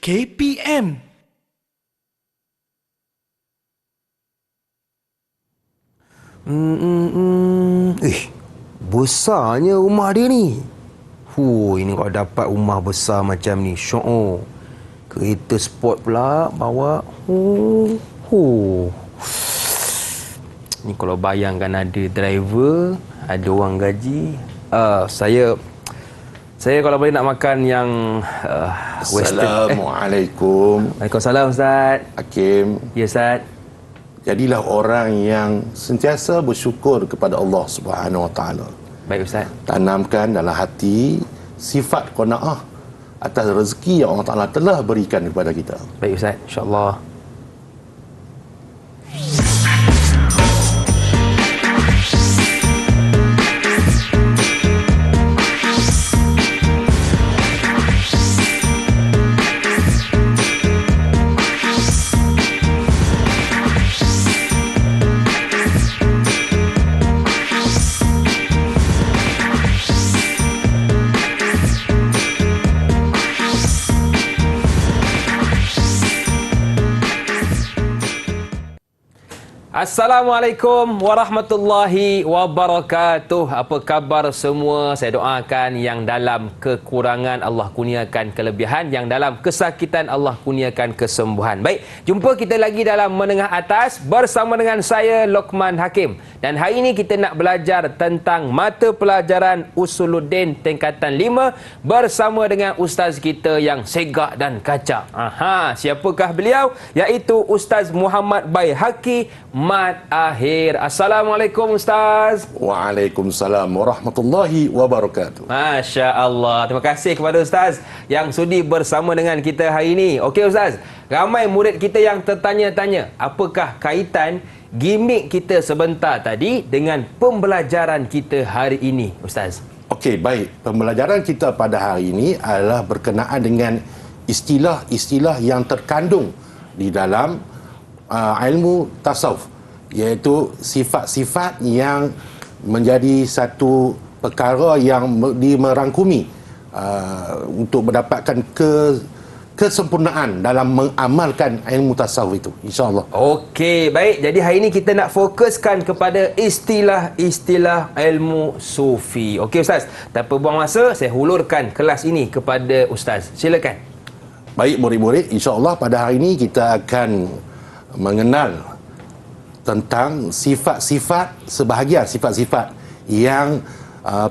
KPM. Besarnya rumah dia ni. Ini kalau dapat rumah besar macam ni, syok. Kereta sport pula bawa. Ni kalau bayangkan ada driver, ada orang gaji. Saya kalau boleh nak makan yang western. Assalamualaikum. Waalaikumsalam Ustaz. Hakim. Ya Ustaz. Jadilah orang yang sentiasa bersyukur kepada Allah Subhanahu Wa Taala. Baik Ustaz. Tanamkan dalam hati sifat qanaah atas rezeki yang Allah Taala telah berikan kepada kita. Baik Ustaz, insya-Allah. Assalamualaikum warahmatullahi wabarakatuh. Apa khabar semua? Saya doakan yang dalam kekurangan Allah kurniakan kelebihan, yang dalam kesakitan Allah kurniakan kesembuhan. Baik, jumpa kita lagi dalam Menengah Atas bersama dengan saya Luqman Hakim. Dan hari ini kita nak belajar tentang mata pelajaran Usuluddin tingkatan 5 bersama dengan ustaz kita yang segak dan kacak. Siapakah beliau? Iaitu Ustaz Muhammad Baihaqi Mat Akhir. Assalamualaikum Ustaz. Waalaikumsalam warahmatullahi wabarakatuh. Masya Allah. Terima kasih kepada Ustaz yang sudi bersama dengan kita hari ini. Okey Ustaz, ramai murid kita yang tertanya-tanya, apakah kaitan gimmick kita sebentar tadi dengan pembelajaran kita hari ini Ustaz? Okey, baik. Pembelajaran kita pada hari ini adalah berkenaan dengan istilah-istilah yang terkandung di dalam ilmu tasawuf, iaitu sifat-sifat yang menjadi satu perkara yang dimerangkumi untuk mendapatkan kesempurnaan dalam mengamalkan ilmu tasawuf itu, insya-Allah. Okey, baik. Jadi hari ini kita nak fokuskan kepada istilah-istilah ilmu sufi. Okey Ustaz, tanpa buang masa, saya hulurkan kelas ini kepada Ustaz. Silakan. Baik murid-murid, insya-Allah pada hari ini kita akan mengenal tentang sifat-sifat, sebahagian sifat-sifat yang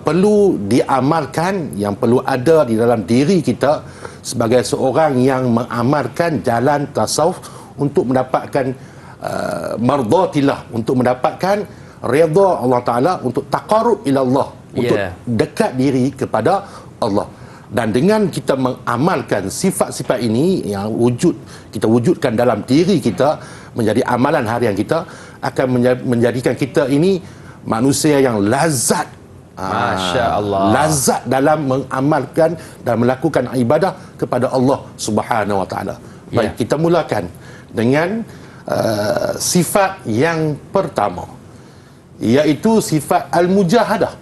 perlu diamalkan, yang perlu ada di dalam diri kita sebagai seorang yang mengamalkan jalan tasawuf untuk mendapatkan mardatillah, untuk mendapatkan redha Allah Ta'ala, untuk taqarrub ila Allah, untuk dekat diri kepada Allah. Dan dengan kita mengamalkan sifat-sifat ini yang kita wujudkan dalam diri kita menjadi amalan harian kita, akan menjadikan kita ini manusia yang lazat. Masya Allah. Lazat dalam mengamalkan dan melakukan ibadah kepada Allah Subhanahu Wa Taala. Baik, kita mulakan dengan sifat yang pertama, iaitu sifat al-mujahadah.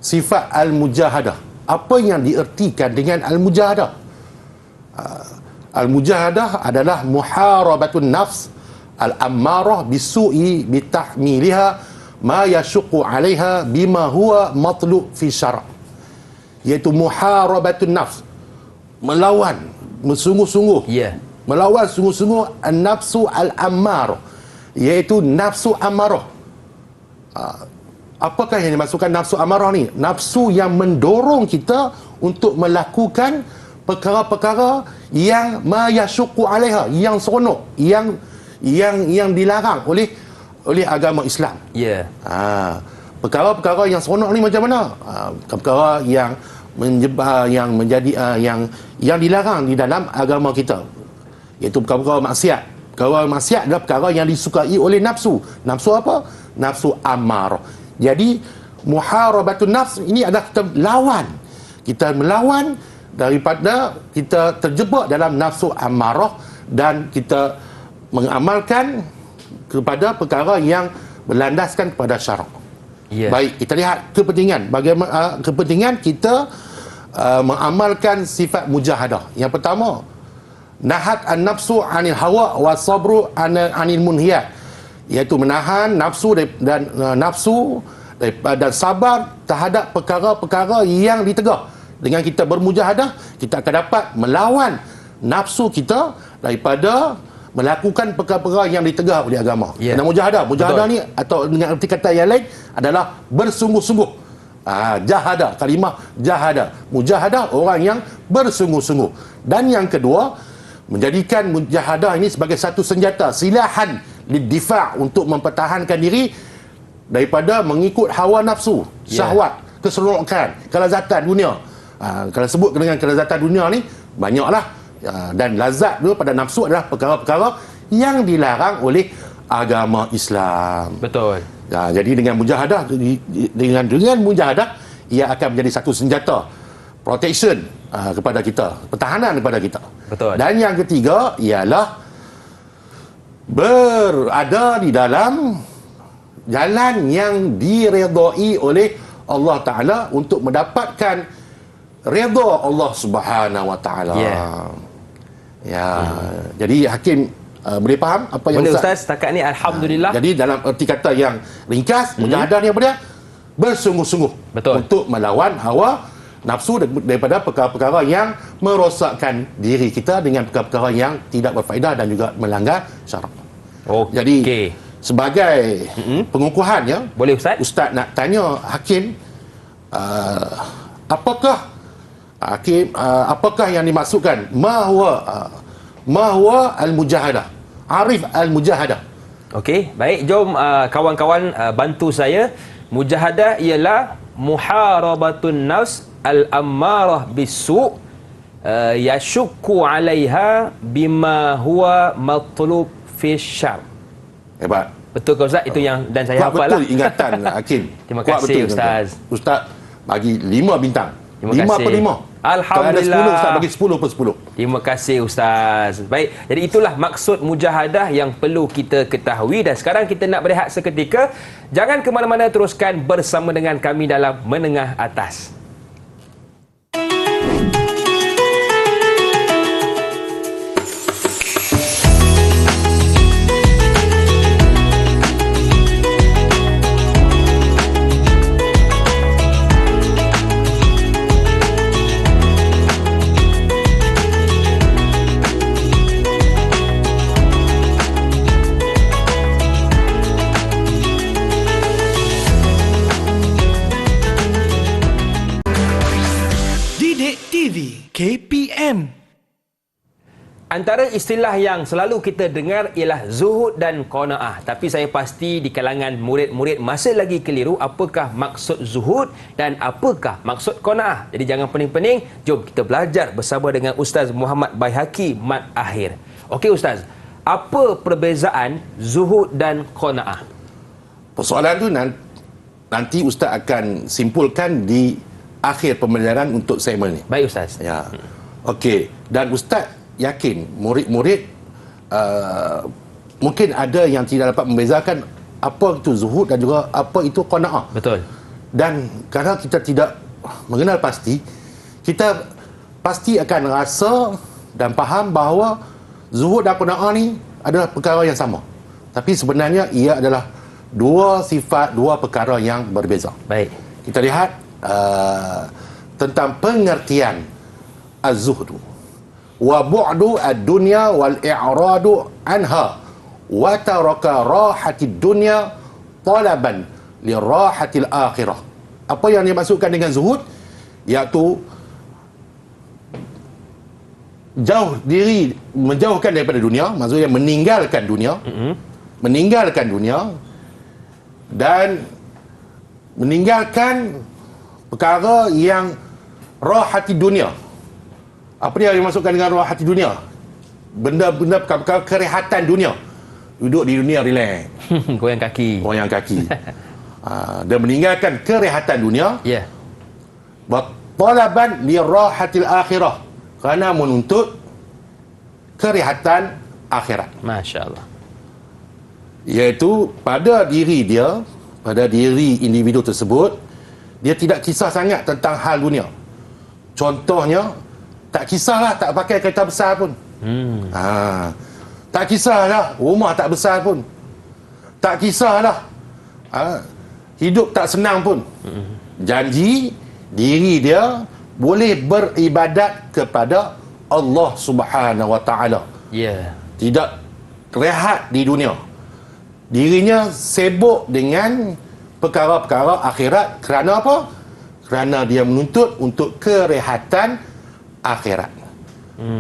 Sifat al-mujahadah. Apa yang diertikan dengan al-mujahadah? Al-mujahadah adalah muharabatun nafs al-ammarah bisu'i bitahmiliha ma yashuqu 'alaiha bima huwa matlu' fi syara'. Iaitu muharabatun nafs, melawan sungguh-sungguh. Melawan sungguh-sungguh an-nafsu al-ammarah, iaitu nafsu amarah. Apakah yang dimaksudkan nafsu amarah ni? Nafsu yang mendorong kita untuk melakukan perkara-perkara yang ma yashuqu 'alaiha, yang seronok, yang dilarang oleh agama Islam. Perkara-perkara yang seronok ni macam mana? Perkara yang yang dilarang di dalam agama kita, iaitu perkara-perkara maksiat. Perkara maksiat adalah perkara yang disukai oleh nafsu. Nafsu apa? Nafsu amarah. Jadi muharabatun nafs ini adalah kita lawan. Kita melawan daripada kita terjebak dalam nafsu amarah, dan kita mengamalkan kepada perkara yang berlandaskan kepada syarak. Baik, kita lihat kepentingan. Bagaimana kepentingan kita mengamalkan sifat mujahadah. Yang pertama, nahat an-nafsu 'anil hawa wa sabru 'anil munhiyat, iaitu menahan nafsu dan sabar terhadap perkara-perkara yang ditegah. Dengan kita bermujahadah, kita akan dapat melawan nafsu kita daripada melakukan perkara-perkara yang ditegah oleh agama. Ya. Dan mujahadah ni atau dengan arti kata yang lain adalah bersungguh-sungguh. Jahadah, kalimah jahadah. Mujahadah, orang yang bersungguh-sungguh. Dan yang kedua, menjadikan mujahadah ini sebagai satu senjata, silahan liddifa', untuk mempertahankan diri daripada mengikut hawa nafsu, syahwat, keseronokan, kelazatan dunia. Kalau sebut dengan kelazatan dunia ni, banyaklah. Dan lazat dulu pada nafsu adalah perkara-perkara yang dilarang oleh agama Islam. Betul. Jadi dengan mujahadah, dengan mujahadah, ia akan menjadi satu senjata protection kepada kita, pertahanan kepada kita. Betul. Dan yang ketiga ialah berada di dalam jalan yang diredai oleh Allah Ta'ala untuk mendapatkan redha Allah Subhanahu Wa Ta'ala. Jadi Hakim boleh faham apa yang boleh Ustaz setakat ni, alhamdulillah. Jadi dalam erti kata yang ringkas, mujahadah ni apa dia? Bersungguh-sungguh. Betul. Untuk melawan hawa nafsu daripada perkara-perkara yang merosakkan diri kita dengan perkara-perkara yang tidak berfaedah dan juga melanggar syarak. Jadi sebagai pengukuhan ya, boleh Ustaz? Ustaz nak tanya Hakim, apakah yang dimaksudkan mahwa al-mujahadah? Arif al-mujahadah. Okey, baik, jom kawan-kawan bantu saya. Mujahadah ialah muharabatun nafs al-ammarah bisu' yashukku 'alaiha bima huwa matlub fi syar'. Hebat. Betul ke Ustaz? Itu yang dan saya hafal lah. Betul ingatan Hakim. Terima kasih Ustaz. Ustaz bagi 5 bintang. Terima 5 per 5. Alhamdulillah. Kalau ada 10, Ustaz bagi 10 per 10. Terima kasih Ustaz. Baik, jadi itulah maksud mujahadah yang perlu kita ketahui. Dan sekarang kita nak berehat seketika. Jangan ke mana-mana, teruskan bersama dengan kami dalam Menengah Atas. KPM. Antara istilah yang selalu kita dengar ialah zuhud dan qanaah. Tapi saya pasti di kalangan murid-murid masih lagi keliru apakah maksud zuhud dan apakah maksud qanaah. Jadi jangan pening-pening, jom kita belajar bersama dengan Ustaz Muhammad Baihaqi Mat Akhir. Okey Ustaz, apa perbezaan zuhud dan qanaah? Persoalan tu nanti Ustaz akan simpulkan di akhir pembelajaran untuk segmen ni. Baik Ustaz. Ya. Okey, dan Ustaz yakin murid-murid mungkin ada yang tidak dapat membezakan apa itu zuhud dan juga apa itu qanaah. Betul. Dan kerana kita tidak mengenal pasti, kita pasti akan rasa dan faham bahawa zuhud dan qanaah ni adalah perkara yang sama. Tapi sebenarnya ia adalah dua sifat, dua perkara yang berbeza. Baik. Kita lihat tentang pengertian az-zuhdu wa bu'du ad-dunya wal i'radu anha wa taraka rahatid dunya talaban li rahatil akhirah. Apa yang dimaksudkan dengan zuhud? Iaitu menjauhkan daripada dunia, maksudnya meninggalkan dunia, meninggalkan dunia dan meninggalkan perkara yang rahati dunia. Apa dia yang dimaksudkan dengan rahati dunia? Benda-benda perkara kerehatan dunia. Duduk di dunia relax. Goyang kaki. Goyang kaki. Dan meninggalkan kerehatan dunia. Ya. Wa talaban li rahatil akhirah. Kerana menuntut kerehatan akhirat. Masya-Allah. Iaitu pada diri dia, pada diri individu tersebut, dia tidak kisah sangat tentang hal dunia. Contohnya, tak kisahlah tak pakai kereta besar pun. Tak kisahlah rumah tak besar pun, tak kisahlah hidup tak senang pun, janji diri dia boleh beribadat kepada Allah Subhanahu Wa Taala. Tidak rehat di dunia, dirinya sibuk dengan perkara-perkara akhirat. Kerana apa? Kerana dia menuntut untuk kerehatan akhirat.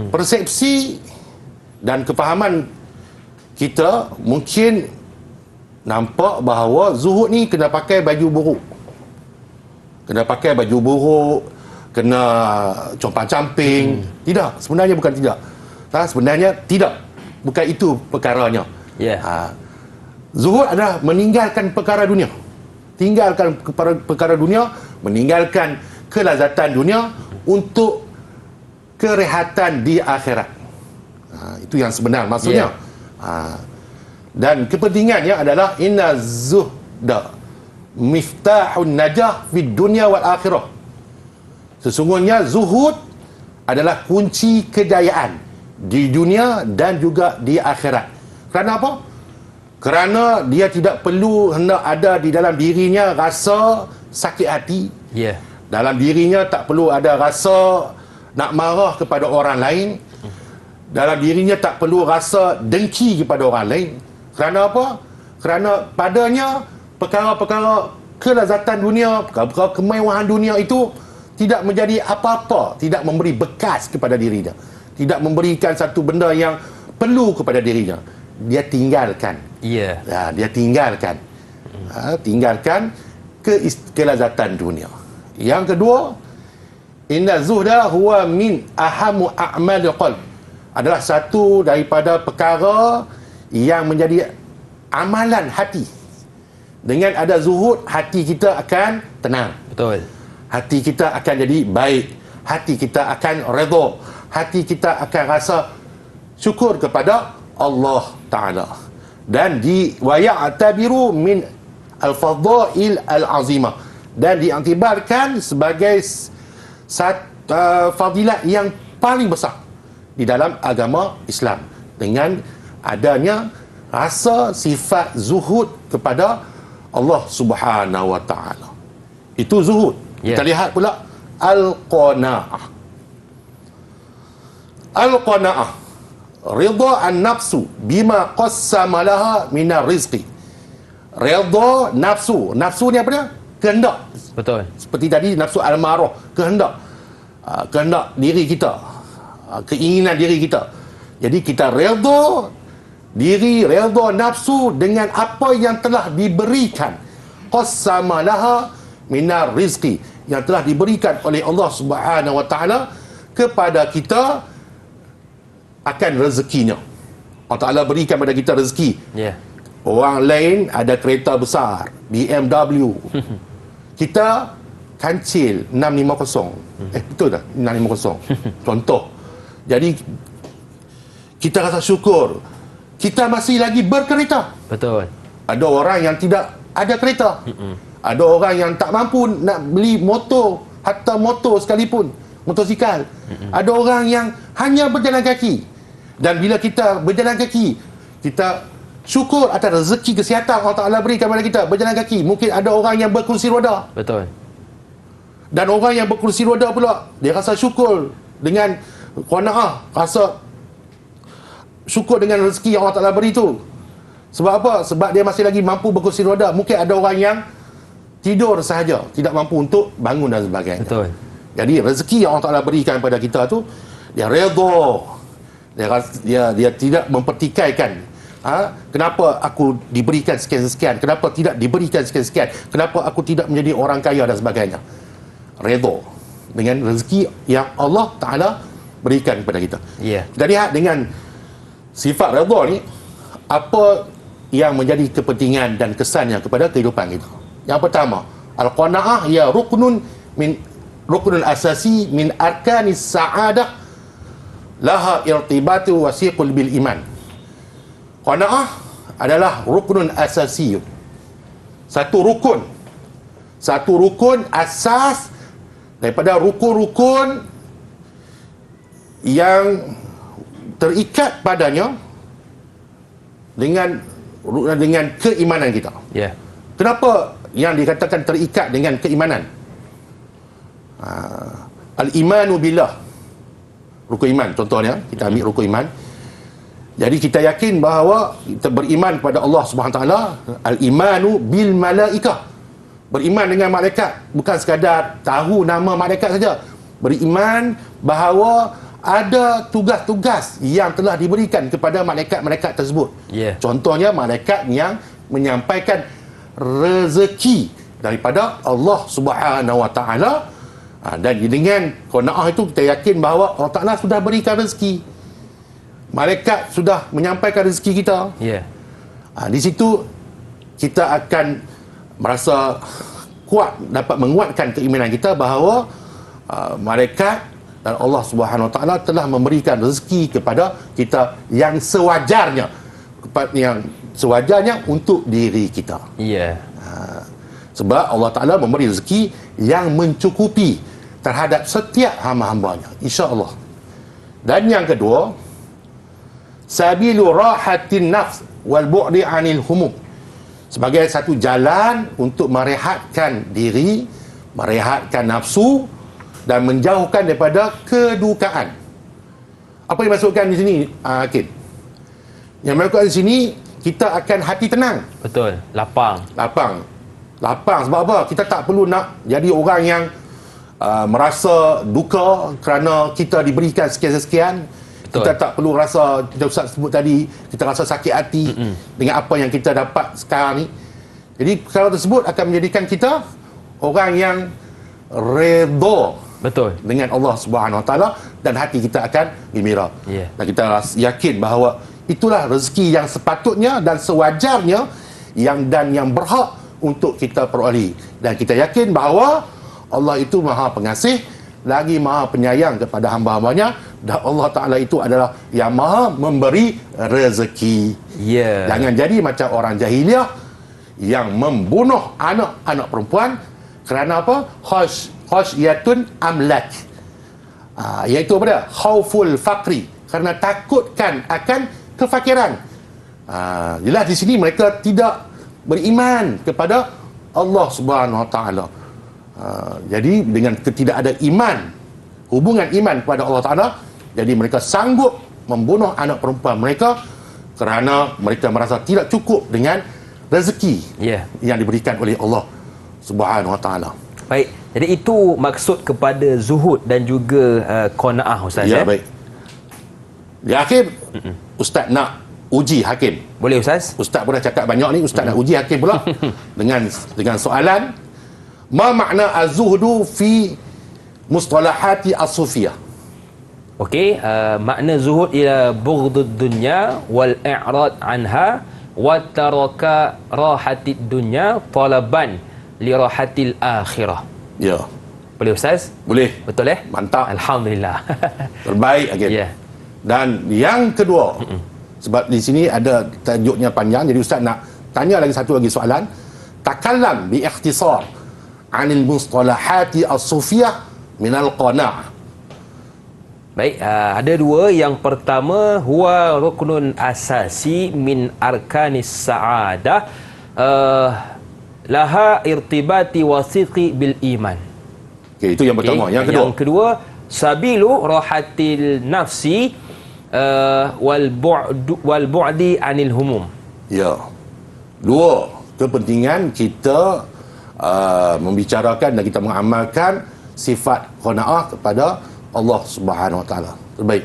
Persepsi dan kefahaman kita mungkin nampak bahawa zuhud ni kena pakai baju buruk, kena pakai baju buruk, kena compang-camping. Tidak, sebenarnya bukan tidak. Sebenarnya tidak, bukan itu perkaranya. Zuhud adalah meninggalkan perkara dunia, tinggalkan perkara dunia, meninggalkan kelazatan dunia untuk kerehatan di akhirat. Itu yang sebenar maksudnya. Dan kepentingannya adalah inna zuhda miftahun najah fid dunya wal akhirah. Sesungguhnya zuhud adalah kunci kejayaan di dunia dan juga di akhirat. Kerana apa? Kerana dia tidak perlu hendak ada di dalam dirinya rasa sakit hati. Dalam dirinya tak perlu ada rasa nak marah kepada orang lain. Dalam dirinya tak perlu rasa dengki kepada orang lain. Kerana apa? Kerana padanya perkara-perkara kelazatan dunia, perkara-perkara kemewahan dunia itu tidak menjadi apa-apa, tidak memberi bekas kepada dirinya, tidak memberikan satu benda yang perlu kepada dirinya. Dia tinggalkan. Dia tinggalkan. Tinggalkan kelazatan dunia. Yang kedua, inna zuhda huwa min ahamu a'malil qalb, adalah satu daripada perkara yang menjadi amalan hati. Dengan ada zuhud, hati kita akan tenang. Betul. Hati kita akan jadi baik, hati kita akan redha, hati kita akan rasa syukur kepada Allah Ta'ala. Dan waya'tabiru min al-fadail al-azimah, dan diiktibarkan sebagai fadilat yang paling besar di dalam agama Islam, dengan adanya rasa sifat zuhud kepada Allah Subhanahu Wa Taala. Itu zuhud. Kita lihat pula al-qanaah. Al-qanaah ridha an-nafsu bima qassama laha minar rizqi. Ridha nafsu. Nafsu ni apa dia? Kehendak. Betul. Seperti tadi nafsu al-marah, kehendak. Kehendak diri kita, keinginan diri kita. Jadi kita redha diri, redha nafsu dengan apa yang telah diberikan, qassama laha minar rizqi, yang telah diberikan oleh Allah Subhanahu Wa Taala kepada kita akan rezekinya. Allah Taala berikan kepada kita rezeki. Orang lain ada kereta besar, BMW. Kita kancil 650. Betul tak? 650. Contoh. Jadi kita rasa syukur kita masih lagi berkereta. Betul. Ada orang yang tidak ada kereta. Ada orang yang tak mampu nak beli motor, hatta motor sekalipun, motosikal. Ada orang yang hanya berjalan kaki. Dan bila kita berjalan kaki, kita syukur atas rezeki kesihatan Allah Ta'ala berikan kepada kita, berjalan kaki. Mungkin ada orang yang berkursi roda. Betul. Dan orang yang berkursi roda pula, dia rasa syukur dengan qanaah, rasa syukur dengan rezeki yang Allah Ta'ala beri tu. Sebab apa? Sebab dia masih lagi mampu berkursi roda. Mungkin ada orang yang tidur sahaja, tidak mampu untuk bangun dan sebagainya. Betul. Jadi rezeki yang Allah Ta'ala berikan kepada kita tu, dia redha. Dia tidak mempertikaikan. Kenapa aku diberikan sekian-sekian? Kenapa tidak diberikan sekian-sekian? Kenapa aku tidak menjadi orang kaya dan sebagainya? Redha dengan rezeki yang Allah Ta'ala berikan kepada kita. Kita lihat dengan sifat redha ni, apa yang menjadi kepentingan dan kesannya kepada kehidupan kita. Yang pertama, al-qanaah ya ruknun asasi min arkanis sa'adah laha irtibatu wasiqul bil iman. Qanaah adalah ruknun asasi, satu rukun asas daripada rukun-rukun yang terikat padanya dengan keimanan kita. Ya. Kenapa yang dikatakan terikat dengan keimanan? Al-imanu billah, rukun iman contohnya, kita ambil rukun iman. Jadi kita yakin bahawa kita beriman kepada Allah Subhanahu Wa Taala. Al-imanu bil malaikah, beriman dengan malaikat, bukan sekadar tahu nama malaikat saja. Beriman bahawa ada tugas-tugas yang telah diberikan kepada malaikat-malaikat tersebut. Yeah. Contohnya malaikat yang menyampaikan rezeki daripada Allah Subhanahu Wa Taala. Dan dengan qanaah itu kita yakin bahawa Allah Taala sudah berikan rezeki. Malaikat sudah menyampaikan rezeki kita. Ya. Di situ kita akan merasa kuat, dapat menguatkan keimanan kita bahawa malaikat dan Allah Subhanahu Wa Taala telah memberikan rezeki kepada kita yang sewajarnya, untuk diri kita. Ya. Sebab Allah Taala memberi rezeki yang mencukupi terhadap setiap hamba-hambanya, insya-Allah. Dan yang kedua, sabilu rahatin nafs wal bu'di 'anil humum, sebagai satu jalan untuk merehatkan diri, merehatkan nafsu dan menjauhkan daripada kedukaan. Apa yang dimaksudkan di sini, Hakim? Yang dimaksudkan di sini, kita akan hati tenang. Betul. Lapang Sebab apa? Kita tak perlu nak jadi orang yang merasa duka kerana kita diberikan sekian-sekian. Betul. Kita tak perlu rasa, kita Ustaz sebut tadi, kita rasa sakit hati dengan apa yang kita dapat sekarang ni. Jadi perkara tersebut akan menjadikan kita orang yang redha. Betul. Dengan Allah Subhanahu Wa Taala, dan hati kita akan gembira. Yeah. Dan kita yakin bahawa itulah rezeki yang sepatutnya dan sewajarnya yang berhak untuk kita peroleh. Dan kita yakin bahawa Allah itu Maha Pengasih lagi Maha Penyayang kepada hamba-hambanya, dan Allah Ta'ala itu adalah yang Maha memberi rezeki. Ya. Jangan jadi macam orang jahiliah yang membunuh anak-anak perempuan kerana apa? Khasyatun amlak, iaitu apa dia? Khauful faqri, kerana takutkan akan kefakiran. Jelas di sini mereka tidak beriman kepada Allah Subhanahu Wa Taala. Jadi dengan ketidakada iman, hubungan iman kepada Allah Taala, jadi mereka sanggup membunuh anak perempuan mereka kerana mereka merasa tidak cukup dengan rezeki yang diberikan oleh Allah Subhanahu Wa Taala. Baik, jadi itu maksud kepada zuhud dan juga qanaah, Ustaz. Ya, baik. Ya, Hakim, Ustaz nak uji Hakim. Boleh, Ustaz? Ustaz pun dah cakap banyak ni, Ustaz nak uji Hakim pula dengan soalan, ma makna az-zuhdu fi mustalahati as-sufiyah? Okey, makna zuhud ialah bughdud dunya wal i'rad anha wa taraka rahatid dunya talaban li rahatil akhirah. Ya. Boleh, Ustaz? Boleh. Betul Mantap. Alhamdulillah. Terbaik Hakim. Ya. Dan yang kedua, sebab di sini ada tajuknya panjang, jadi Ustaz nak tanya lagi satu lagi soalan. Takallam bi ikhtisar 'anil mustalahati as-sufiyah min al-qana'. Baik, ada dua. Yang pertama, huwa ruknun asasi min arkanis sa'adah, laha irtibati wasiqi bil iman. Okey, itu yang pertama. Yang kedua, yang kedua, sabilu rahatil nafsi wal bu'di anil humum. ya. Dua, kepentingan kita membicarakan dan kita mengamalkan sifat qanaah kepada Allah Subhanahu Wa Taala. Terbaik.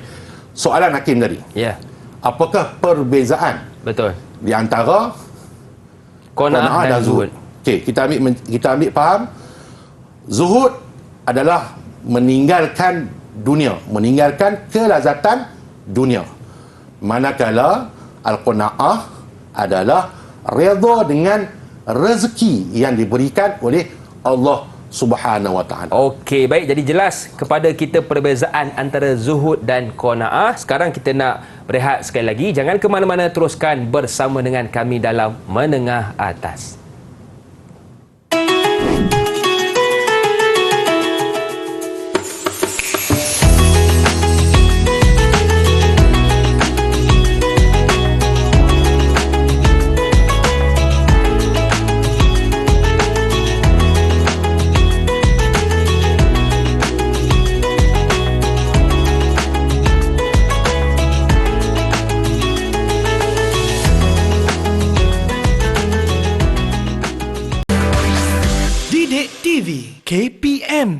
Soalan Hakim tadi. Ya. Apakah perbezaan Betul. di antara Qanaah dan zuhud. Okey, kita ambil faham. Zuhud adalah meninggalkan dunia, meninggalkan kelazatan dunia. Manakala al-qanaah adalah redha dengan rezeki yang diberikan oleh Allah Subhanahu Wa Taala. Okey, baik. Jadi jelas kepada kita perbezaan antara zuhud dan qanaah. Sekarang kita nak berehat sekali lagi. Jangan ke mana-mana, teruskan bersama dengan kami dalam Menengah Atas. Kek TV, KPM.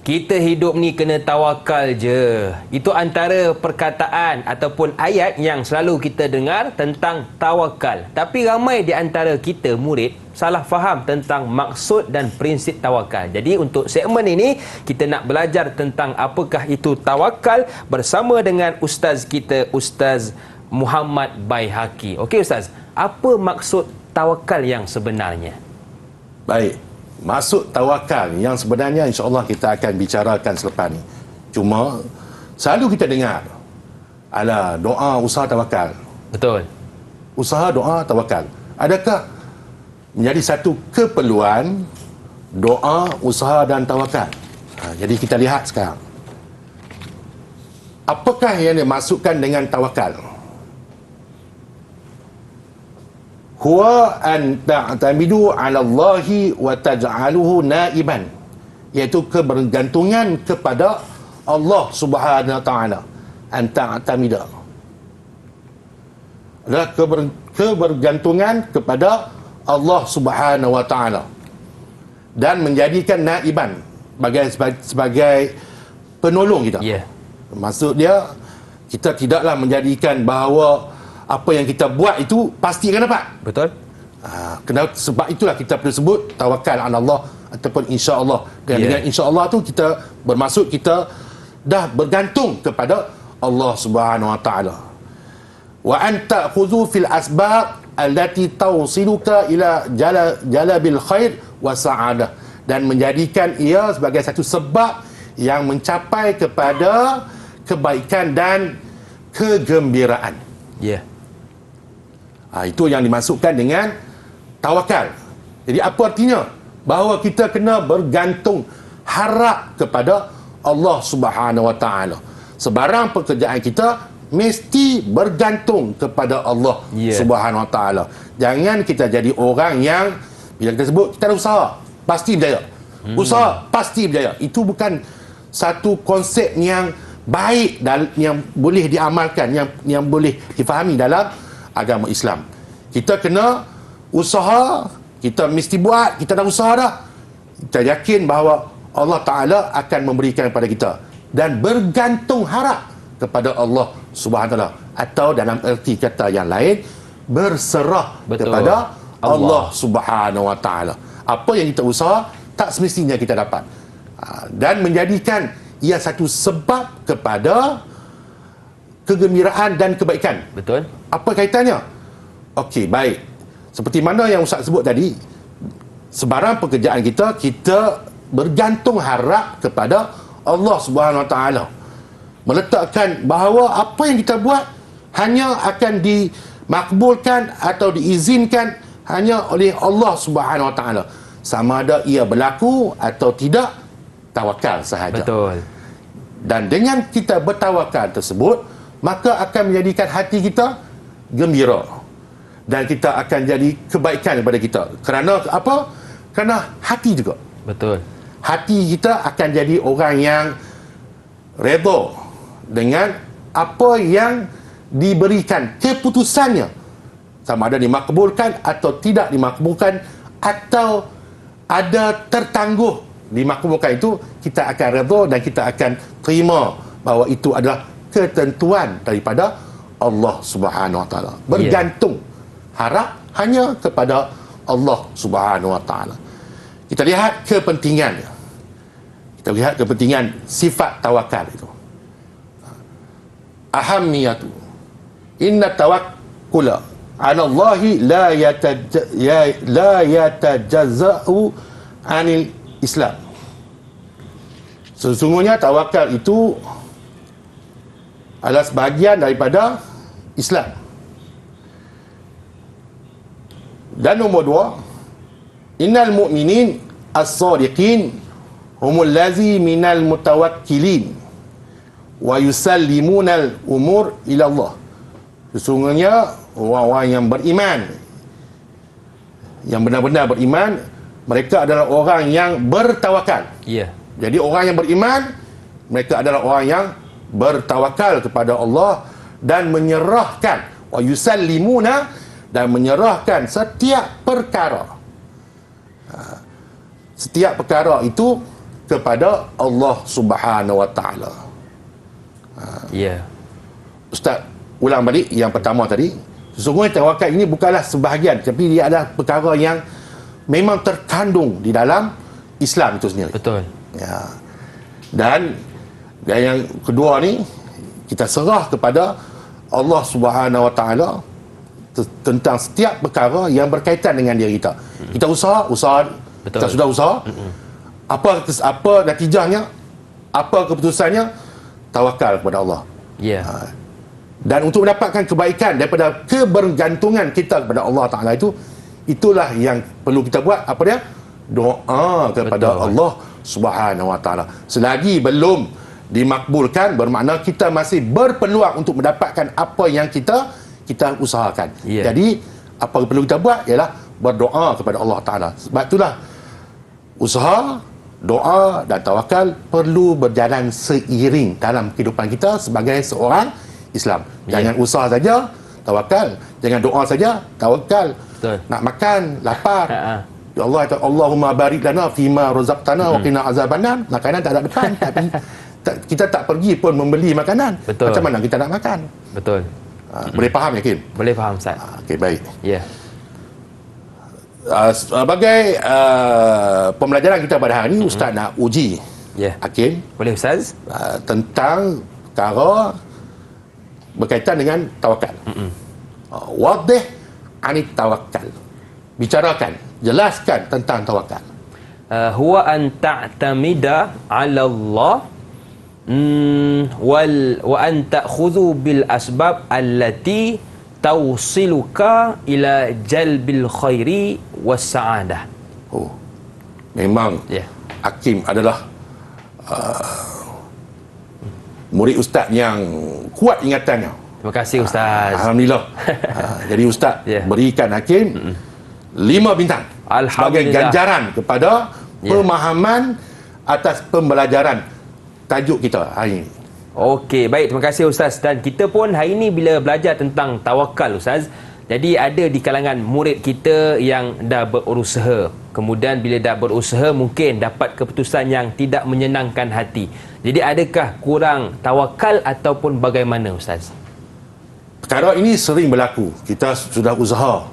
Kita hidup ni kena tawakal je. Itu antara perkataan ataupun ayat yang selalu kita dengar tentang tawakal. Tapi ramai di antara kita murid salah faham tentang maksud dan prinsip tawakal. Jadi untuk segmen ini kita nak belajar tentang apakah itu tawakal bersama dengan ustaz kita, Ustaz Muhammad Baihaqi. Okey ustaz, apa maksud tawakal yang sebenarnya? Baik, maksud tawakal yang sebenarnya insya-Allah kita akan bicarakan selepas ni. Cuma selalu kita dengar ala doa usaha tawakal. Betul. Usaha doa tawakal. Adakah menjadi satu keperluan doa, usaha dan tawakal? Jadi kita lihat sekarang. Apakah yang dimaksudkan dengan tawakal? Huwa an ta'tamidu 'ala Allahi wa taj'aluhu na'iban, iaitu kebergantungan kepada Allah Subhanahu wa taala. An ta'tamida adalah kebergantungan kepada Allah Subhanahu wa taala dan menjadikan na'iban sebagai penolong kita. Maksud dia, kita tidaklah menjadikan bahawa apa yang kita buat itu pasti akan dapat. Betul. Sebab itulah kita perlu sebut tawakal ala Allah ataupun insya-Allah. Dan dengan insya-Allah tu kita bermaksud kita dah bergantung kepada Allah Subhanahu wa taala. Wa anta khuzu fil asbab allati tawsiluka ila jalabil khair wa sa'adah, dan menjadikan ia sebagai satu sebab yang mencapai kepada kebaikan dan kegembiraan. Itu yang dimaksudkan dengan tawakal. Jadi apa artinya? Bahawa kita kena bergantung harap kepada Allah Subhanahu wa taala. Sebarang pekerjaan kita mesti bergantung kepada Allah Subhanahu wa taala. Jangan kita jadi orang yang bila kita sebut kita ada usaha pasti berjaya. Usaha pasti berjaya. Itu bukan satu konsep yang baik dan yang boleh diamalkan, yang boleh difahami dalam agama Islam. Kita kena usaha, kita mesti buat, kita dah usaha dah. Kita yakin bahawa Allah Ta'ala akan memberikan kepada kita dan bergantung harap kepada Allah Subhanahu Wa Taala, atau dalam erti kata yang lain berserah kepada Allah Subhanahu Wa Taala. Apa yang kita usaha tak semestinya kita dapat, dan menjadikan ia satu sebab kepada kegembiraan dan kebaikan. Betul. Apa kaitannya? Okey, baik. Seperti mana yang Ustaz sebut tadi, sebarang pekerjaan kita bergantung harap kepada Allah Subhanahu Wa Taala. Meletakkan bahawa apa yang kita buat hanya akan dimakbulkan atau diizinkan hanya oleh Allah Subhanahu Wa Taala. Sama ada ia berlaku atau tidak, tawakal sahaja. Betul. Dan dengan kita bertawakal tersebut, maka akan menjadikan hati kita gembira dan kita akan jadi kebaikan kepada kita. Kerana apa? Kerana hati juga. Betul. Hati kita akan jadi orang yang redha dengan apa yang diberikan keputusannya, sama ada dimakbulkan atau tidak dimakbulkan, atau ada tertangguh dimakbulkan, itu kita akan redha dan kita akan terima bahawa itu adalah ketentuan daripada Allah Subhanahu Wa Taala. Bergantung harap hanya kepada Allah Subhanahu Wa Taala. Kita lihat kepentingannya. Kita lihat kepentingan sifat tawakal itu. Ahamiyatu. Inna tawakkula 'ala Allahi la yatajazza'u 'anil Islam. Sesungguhnya tawakal itu adalah sebahagian daripada Islam. Dan nombor 2, innal mu'minin as-sadiqin humul lazi minal mutawakkilin wa yusallimunal umur ila Allah. Sesungguhnya orang-orang yang beriman, yang benar-benar beriman, mereka adalah orang yang bertawakal. Jadi orang yang beriman, mereka adalah orang yang bertawakal kepada Allah dan menyerahkan, wa yusallimuna, dan menyerahkan setiap perkara setiap perkara itu kepada Allah Subhanahu Wa Taala. Ya. Ustaz ulang balik yang pertama tadi. Sesungguhnya tawakal ini bukanlah sebahagian, tapi dia adalah perkara yang memang terkandung di dalam Islam itu sendiri. Betul. Ya. Dan yang kedua ni, kita serah kepada Allah Subhanahu Wa Taala tentang setiap perkara yang berkaitan dengan diri kita. Kita usaha, Betul. kita sudah usaha. Apa natijahnya? Apa keputusannya? Tawakal kepada Allah. Ya. Dan untuk mendapatkan kebaikan daripada kebergantungan kita kepada Allah Ta'ala itulah yang perlu kita buat. Apa dia? Doa kepada Betul. Allah Subhanahu Wa Ta'ala. Selagi belum dimakbulkan, bermakna kita masih berpeluang untuk mendapatkan apa yang kita usahakan. Ya. Jadi apa yang perlu kita buat ialah berdoa kepada Allah Ta'ala. Sebab itulah usaha, doa dan tawakal perlu berjalan seiring dalam kehidupan kita sebagai seorang Islam. Jangan usaha saja tawakal, jangan doa saja tawakal. Betul. Nak makan, lapar. Ya Allah, Allahumma barik lana fima razaqtana wa qina azabannar. Makanan tak ada depan, kita tak pergi pun membeli makanan. Betul. Macam mana kita nak makan? Betul. Boleh faham yakin? Boleh faham, Ustaz. Okey, baik. Ya. Sebagai pembelajaran kita pada hari ini, Ustaz nak uji Ya. Hakim Boleh, Ustaz? tentang perkara berkaitan dengan tawakal. Wadih anit tawakal. Bicarakan, jelaskan tentang tawakal. Huwa an ta'tamida 'ala Allah wa an ta'khudhu bil asbab allati tawsiluka ila jalbil khairi was sa'adah. Oh, memang Ya. Hakim adalah murid Ustaz yang kuat ingatannya. Terima kasih, Ustaz. Alhamdulillah. Jadi Ustaz Ya. berikan Hakim 5 bintang sebagai Alhamdulillah. ganjaran kepada Ya. pemahaman atas pembelajaran tajuk kita hari ini. Okey, baik. Terima kasih, Ustaz. Dan kita pun hari ini bila belajar tentang tawakal, Ustaz, jadi ada di kalangan murid kita yang dah berusaha. Kemudian bila dah berusaha mungkin dapat keputusan yang tidak menyenangkan hati. Jadi adakah kurang tawakal ataupun bagaimana, Ustaz? Perkara ini sering berlaku. Kita sudah usaha.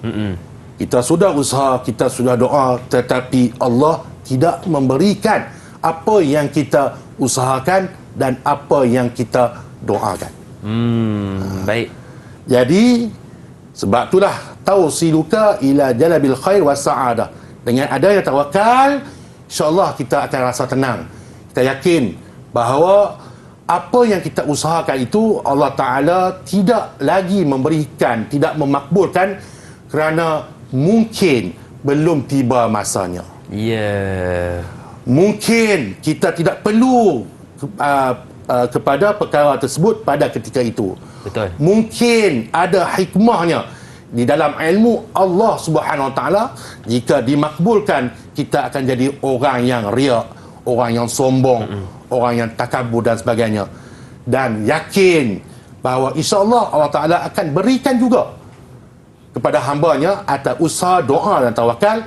Kita sudah usaha, kita sudah doa, tetapi Allah tidak memberikan apa yang kita usahakan dan apa yang kita doakan. Baik. Jadi sebab itulah tausiluka ila jalabil khair was sa'adah. Dengan adanya tawakal, insya-Allah kita akan rasa tenang. Kita yakin bahawa apa yang kita usahakan itu Allah Taala tidak lagi memberikan, tidak memakbulkan kerana mungkin belum tiba masanya. Ya. Mungkin kita tidak perlu kepada perkara tersebut pada ketika itu. Betul. Mungkin ada hikmahnya di dalam ilmu Allah Subhanahu Wa Taala. Jika dimakbulkan, kita akan jadi orang yang riak, orang yang sombong, orang yang takabur dan sebagainya. Dan yakin bahawa insya-Allah Allah Taala akan berikan juga kepada hamba-Nya atas usaha, doa dan tawakal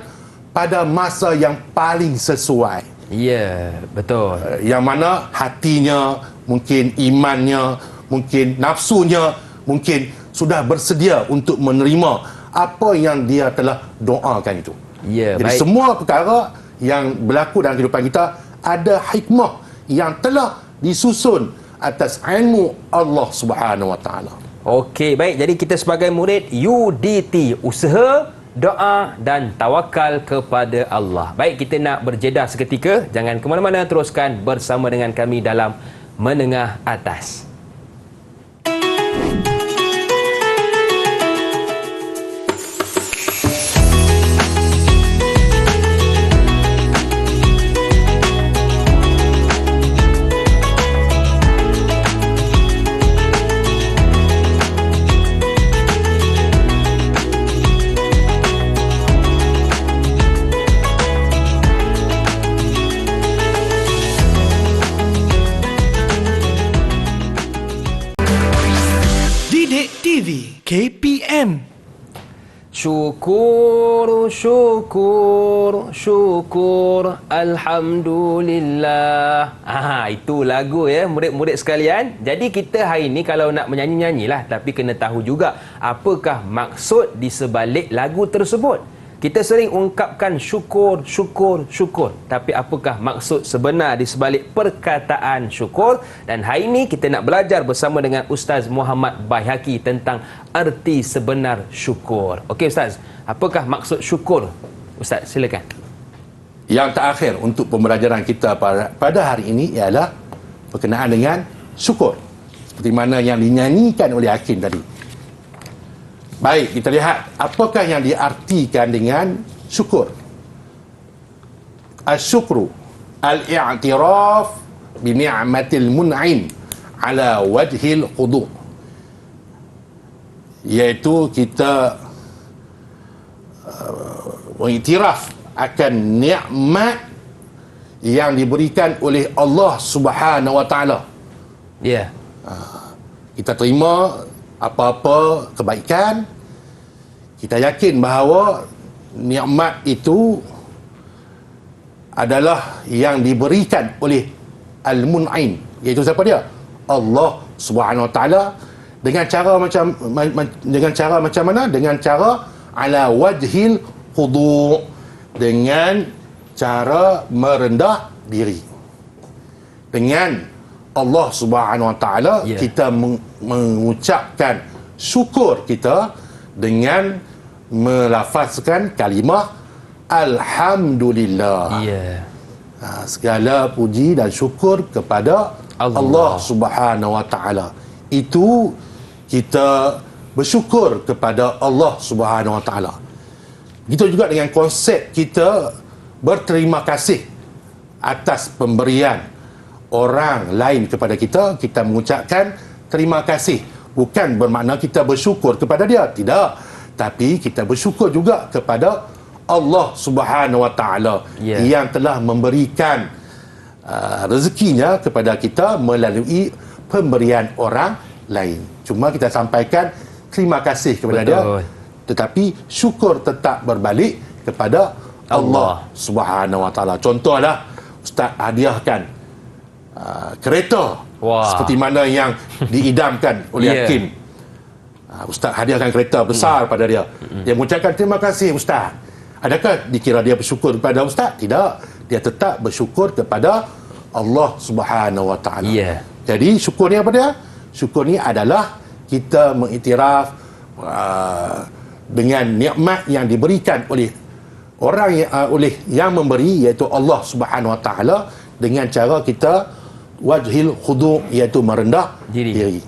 pada masa yang paling sesuai. Ya, betul. Yang mana hatinya, mungkin imannya, mungkin nafsunya, mungkin sudah bersedia untuk menerima apa yang dia telah doakan itu. Ya, Jadi baik. semua perkara yang berlaku dalam kehidupan kita ada hikmah yang telah disusun atas ilmu Allah Subhanahu Wa Taala. Okey, baik. Jadi kita sebagai murid UDT, usaha, doa dan tawakal kepada Allah. Baik, kita nak berjeda seketika. Jangan ke mana-mana, teruskan bersama dengan kami dalam Menengah Atas. Didik TV KPM. Syukur, syukur, syukur, Alhamdulillah. Itu lagu ya murid-murid sekalian. Jadi kita hari ni kalau nak menyanyi-nyanyilah, tapi kena tahu juga apakah maksud di sebalik lagu tersebut. Kita sering ungkapkan syukur, syukur, syukur. Tapi apakah maksud sebenar di sebalik perkataan syukur? Dan hari ini kita nak belajar bersama dengan Ustaz Muhammad Baihaqi tentang arti sebenar syukur. Okey Ustaz, apakah maksud syukur? Ustaz, silakan. Yang terakhir untuk pembelajaran kita pada hari ini ialah berkenaan dengan syukur. Seperti mana yang dinyanyikan oleh Hakim tadi. Baik, kita lihat apakah yang diartikan dengan syukur. Al-syukru al-i'tiraf bi ni'matil mun'im ala wajhil khudu', iaitu kita mengiktiraf akan nikmat yang diberikan oleh Allah Subhanahu wa taala. Ya. Kita terima apa-apa kebaikan, kita yakin bahawa nikmat itu adalah yang diberikan oleh Al-Mun'im, iaitu siapa dia? Allah Subhanahu Wa Taala, dengan cara macam mana? Dengan cara ala wajhil khudu', dengan cara merendah diri. Dengan Allah Subhanahu Wa Taala, kita mengucapkan syukur kita dengan melafazkan kalimah Alhamdulillah. Segala puji dan syukur kepada Allah Subhanahu Wa Taala. Itu kita bersyukur kepada Allah Subhanahu Wa Taala. Begitu juga dengan konsep kita berterima kasih atas pemberian orang lain kepada kita. Kita mengucapkan terima kasih. Bukan bermakna kita bersyukur kepada dia, tidak. Tapi kita bersyukur juga kepada Allah Subhanahu Wa Taala yang telah memberikan rezekinya kepada kita melalui pemberian orang lain. Cuma kita sampaikan terima kasih kepada dia, tetapi syukur tetap berbalik kepada Allah Subhanahu Wa Taala. Contohlah, Ustaz hadiahkan kereta, seperti mana yang diidamkan oleh Hakim. Ustaz hadiahkan kereta besar pada dia. Dia mengucapkan terima kasih Ustaz. Adakah dikira dia bersyukur kepada Ustaz? Tidak. Dia tetap bersyukur kepada Allah Subhanahu Wa Taala. Jadi syukur ni apa dia? Syukur ni adalah kita mengiktiraf dengan nikmat yang diberikan oleh orang oleh yang memberi, iaitu Allah Subhanahu Wa Taala, dengan cara kita wajhil khudu', iaitu merendah diri.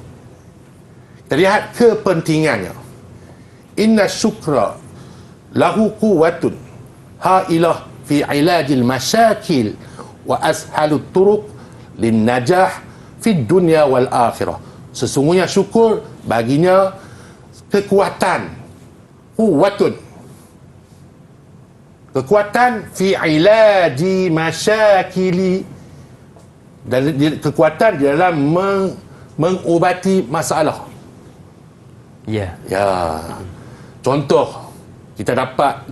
Kita lihat kepentingannya. Inna syukra lahu quwwatun hailah fi ilajil masyakil wa ashalut turuq lin najah fid dunya wal akhirah. Sesungguhnya syukur baginya kekuatan, kekuatan fi ilaji masyakili, dan kekuatan di dalam mengubati masalah. Contoh,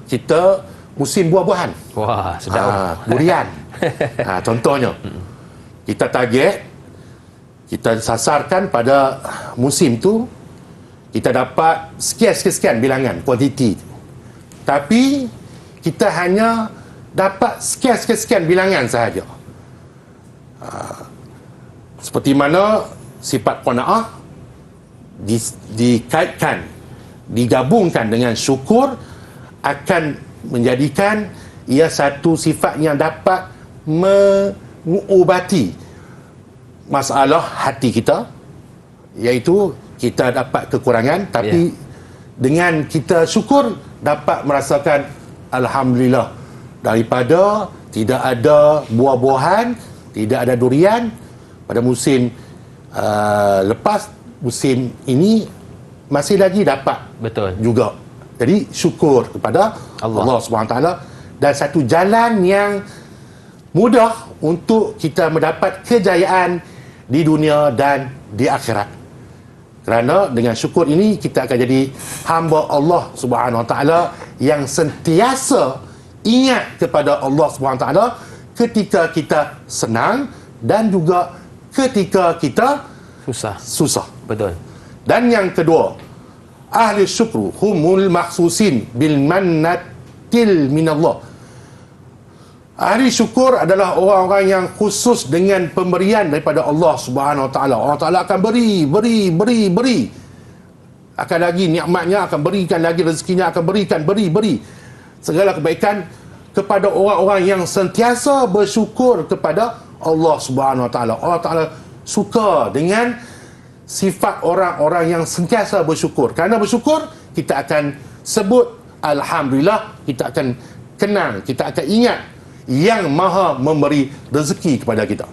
kita musim buah-buahan. Sedap. Durian. Contohnya, kita target, kita sasarkan pada musim tu, kita dapat sekian bilangan, kuantiti. Tapi kita hanya dapat sekian bilangan sahaja. Seperti mana sifat qanaah dikaitkan, digabungkan dengan syukur, akan menjadikan ia satu sifat yang dapat mengubati masalah hati kita, iaitu kita dapat kekurangan, tapi dengan kita syukur dapat merasakan Alhamdulillah, daripada tidak ada buah-buahan, tidak ada durian pada musim lepas, musim ini masih lagi dapat juga. Jadi syukur kepada Allah Subhanahu Wa Taala, dan satu jalan yang mudah untuk kita mendapat kejayaan di dunia dan di akhirat. Kerana dengan syukur ini kita akan jadi hamba Allah Subhanahu Wa Taala yang sentiasa ingat kepada Allah Subhanahu Wa Taala ketika kita senang dan juga ketika kita susah. Betul. Dan yang kedua, ahli syukru humul makhsusin bil mannatil minallah. Ahli syukur adalah orang-orang yang khusus dengan pemberian daripada Allah Subhanahu Wa Taala. Allah Taala akan beri. Akan lagi nikmatnya, akan berikan lagi rezekinya, akan beri. Segala kebaikan kepada orang-orang yang sentiasa bersyukur kepada Allah Subhanahu Wa Taala. Allah Taala suka dengan sifat orang-orang yang sentiasa bersyukur. Kerana bersyukur, kita akan sebut alhamdulillah, kita akan kenang, kita akan ingat yang maha memberi rezeki kepada kita.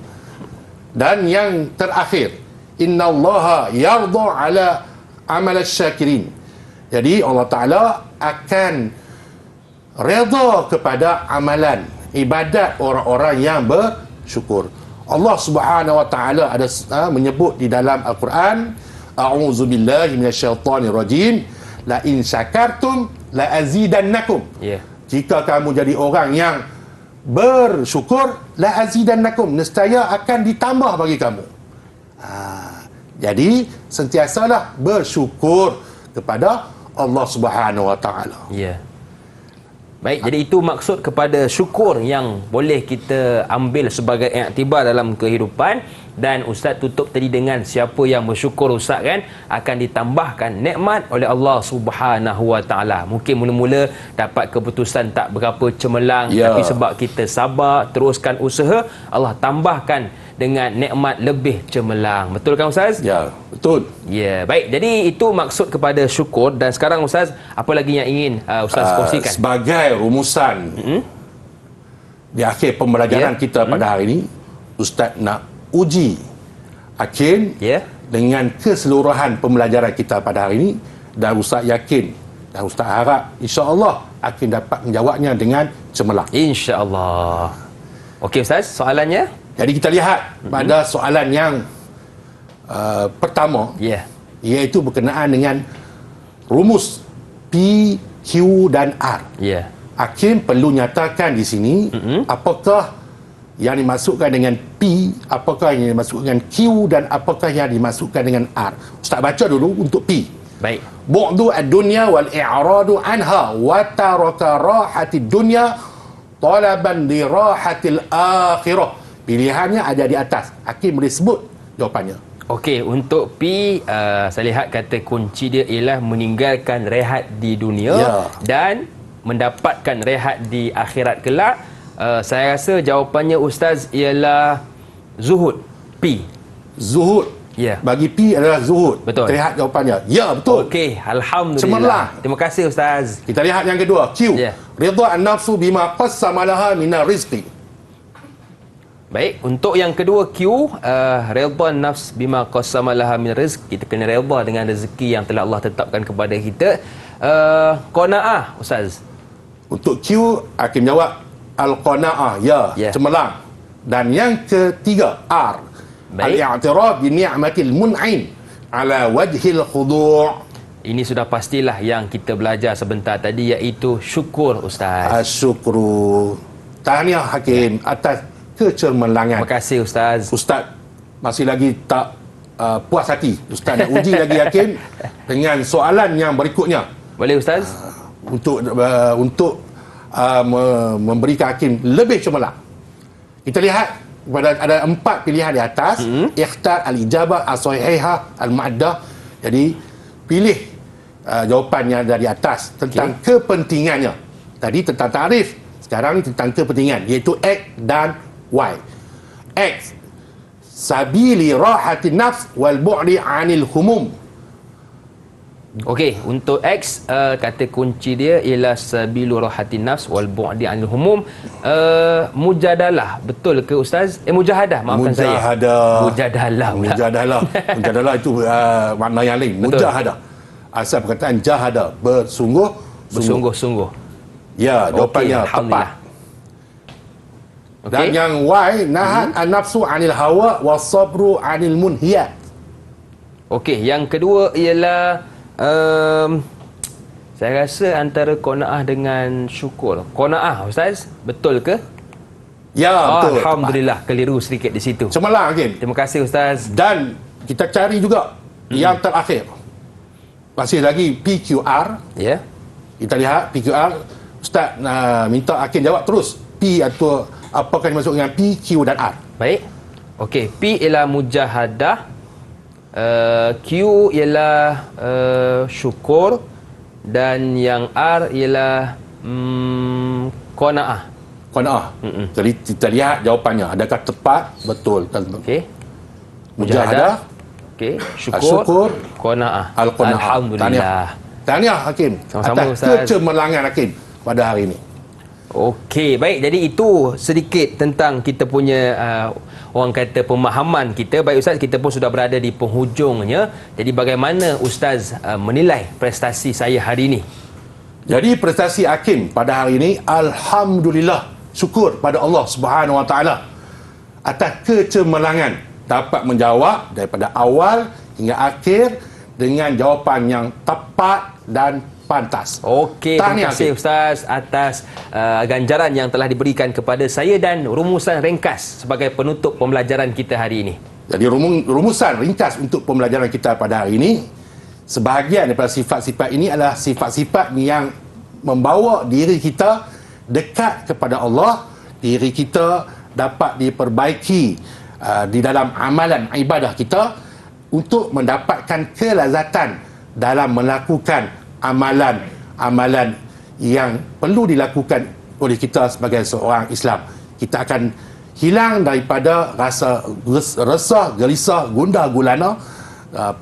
Dan yang terakhir, innallaha yarda ala amal syakirin. Jadi Allah Ta'ala akan redha kepada amalan ibadat orang-orang yang bersyukur. Allah Subhanahu Wa Ta'ala ada menyebut di dalam Al-Quran, a'udzubillahi minasyaitonirrajim, la in syakartum la azidannakum. Jika kamu jadi orang yang bersyukur, la azidannakum, nescaya akan ditambah bagi kamu. Jadi sentiasalah bersyukur kepada Allah Subhanahu Wa Taala. Baik, jadi itu maksud kepada syukur yang boleh kita ambil sebagai iktibar dalam kehidupan. Dan Ustaz tutup tadi dengan siapa yang bersyukur, Ustaz, kan, akan ditambahkan nikmat oleh Allah Subhanahu Wa Taala. Mungkin mula-mula dapat keputusan tak berapa cemerlang, tapi sebab kita sabar, teruskan usaha, Allah tambahkan dengan nikmat lebih cemerlang. Betul kan, Ustaz? Ya, betul. Ya, baik. Jadi itu maksud kepada syukur. Dan sekarang, Ustaz, apa lagi yang ingin Ustaz kongsikan? Sebagai rumusan di akhir pembelajaran kita pada hari ini, Ustaz nak uji Hakim dengan keseluruhan pembelajaran kita pada hari ini, dan Ustaz yakin dan Ustaz harap insya-Allah Hakim dapat menjawabnya dengan cemerlang. Insya-Allah. Okey, Ustaz, soalannya? Jadi kita lihat pada soalan yang pertama, iaitu berkenaan dengan rumus P, Q dan R. Hakim perlu nyatakan di sini apakah yang dimasukkan dengan P, apakah yang dimasukkan dengan Q dan apakah yang dimasukkan dengan R. Ustaz baca dulu untuk P. Baik. Bu'du ad-dunya wal i'radu anha wa taraka rahatid dunya talaban li rahatil akhirah. Pilihannya ada di atas. Hakim boleh sebut jawapannya. Okey, untuk P, saya lihat kata kunci dia ialah meninggalkan rehat di dunia dan mendapatkan rehat di akhirat kelak. Saya rasa jawapannya, Ustaz, ialah zuhud. P. Zuhud. Bagi P adalah zuhud. Betul. Terlihat jawapannya. Ya, betul. Okey, alhamdulillah. Cemerlang. Terima kasih, Ustaz. Kita lihat yang kedua, Q. Ridha an-nafsu bima qassama laha minar rizqi. Baik, untuk yang kedua Q, ridha an-nafs bima qassama laha min rizq. Kita kena redha dengan rezeki yang telah Allah tetapkan kepada kita. Qanaah, Ustaz. Untuk Q akan jawab al-qanaah, cemerlang. Dan yang ketiga, R, al-i'tiraf bi ni'matil mun'im ala wajhil khudu'. Ini sudah pastilah yang kita belajar sebentar tadi, iaitu syukur, Ustaz. Syukru. Tahniah Hakim atas kecemerlangan. Terima kasih, Ustaz. Ustaz masih lagi tak puas hati. Ustaz nak uji lagi Hakim dengan soalan yang berikutnya. Boleh, Ustaz? Untuk memberikan Hakim lebih cemerlang. Kita lihat ada 4 pilihan di atas. Ikhtar al-ijabah as-sahihah al-mu'addah. Jadi pilih jawapannya dari atas tentang kepentingannya. Tadi tentang tarif, sekarang tentang kepentingan, iaitu X dan Y. X, sabili rahatin nafs wal bu'di anil humum. Okey, untuk X, kata kunci dia ialah sabilu rahatin nafs wal bu'di anil humum. Mujadalah, betul ke, Ustaz? Mujahadah, maafkan saya. Mujadalah. Mujadalah itu makna yang lain. Betul. Mujahadah, asal perkataan jahada, bersungguh-sungguh. Ya, jawapannya tepat. Dan yang Y, nahat an-nafsu anil hawa was sabru anil munhiyat. Okey, yang kedua ialah saya rasa antara qanaah dengan syukur. Qanaah, Ustaz, betul ke? Ya, betul. Alhamdulillah, keliru sedikit di situ. Cemerlang, Hakim. Terima kasih, Ustaz. Dan kita cari juga yang terakhir. Masih lagi PQR. Ya. Kita lihat PQR. Ustaz minta Hakim jawab terus. P atau apakah dimaksud dengan P, Q dan R? Baik. Okey, P ialah mujahadah, Q ialah syukur, dan yang R ialah qanaah. Qanaah. Jadi kita lihat jawapannya. Adakah tepat? Betul. Okey. Mujahadah. Okey, Syukur. qanaah. Al-Qanaah. Alhamdulillah. Tahniah Hakim. Sama-sama, atas Ustaz. kecemerlangan Hakim pada hari ini. Okey, baik. Jadi itu sedikit tentang kita punya orang kata pemahaman kita. Baik Ustaz, kita pun sudah berada di penghujungnya. Jadi bagaimana Ustaz menilai prestasi saya hari ini? Jadi prestasi Hakim pada hari ini, alhamdulillah, syukur pada Allah Subhanahu Wa Taala atas kecemerlangan dapat menjawab daripada awal hingga akhir dengan jawapan yang tepat dan pantas. Okey, terima kasih Ustaz atas ganjaran yang telah diberikan kepada saya dan rumusan ringkas sebagai penutup pembelajaran kita hari ini. Jadi rumusan ringkas untuk pembelajaran kita pada hari ini, sebahagian daripada sifat-sifat ini adalah sifat-sifat yang membawa diri kita dekat kepada Allah, diri kita dapat diperbaiki di dalam amalan ibadah kita untuk mendapatkan kelazatan dalam melakukan amalan yang perlu dilakukan oleh kita sebagai seorang Islam. Kita akan hilang daripada rasa resah, gelisah, gundah gulana,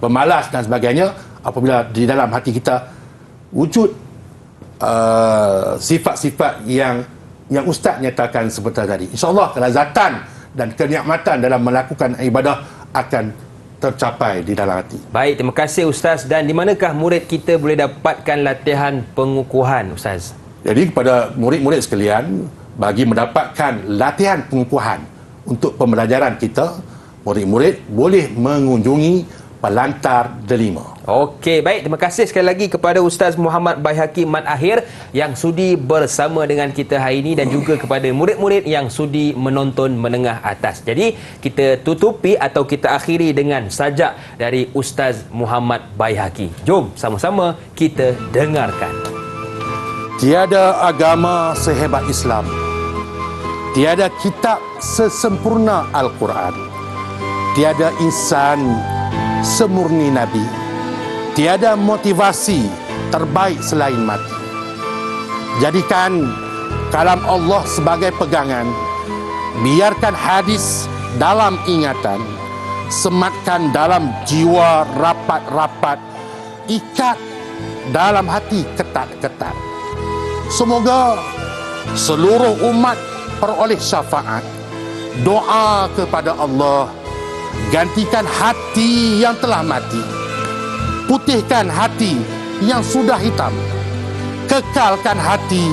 pemalas dan sebagainya apabila di dalam hati kita wujud sifat-sifat yang Ustaz nyatakan seperti tadi. InsyaAllah kelazatan dan kenikmatan dalam melakukan ibadah akan tercapai di dalam hati. Baik, terima kasih Ustaz. Dan di manakah murid kita boleh dapatkan latihan pengukuhan, Ustaz? Jadi kepada murid-murid sekalian, bagi mendapatkan latihan pengukuhan untuk pembelajaran kita, murid-murid boleh mengunjungi Pelantar Delima. Okey, baik. Terima kasih sekali lagi kepada Ustaz Muhammad Baihaqi Mat Akhir yang sudi bersama dengan kita hari ini dan juga kepada murid-murid yang sudi menonton menengah atas. Jadi, kita tutupi atau kita akhiri dengan sajak dari Ustaz Muhammad Baihaqi. Jom sama-sama kita dengarkan. Tiada agama sehebat Islam. Tiada kitab sesempurna Al-Quran. Tiada insan semurni Nabi. Tiada motivasi terbaik selain mati. Jadikan kalam Allah sebagai pegangan. Biarkan hadis dalam ingatan. Sematkan dalam jiwa rapat-rapat. Ikat dalam hati ketat-ketat. Semoga seluruh umat peroleh syafaat. Doa kepada Allah. Gantikan hati yang telah mati. Putihkan hati yang sudah hitam. Kekalkan hati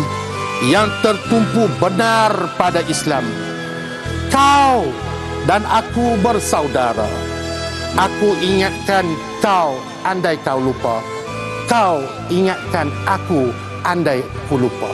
yang tertumpu benar pada Islam. Kau dan aku bersaudara. Aku ingatkan kau andai kau lupa. Kau ingatkan aku andai ku lupa.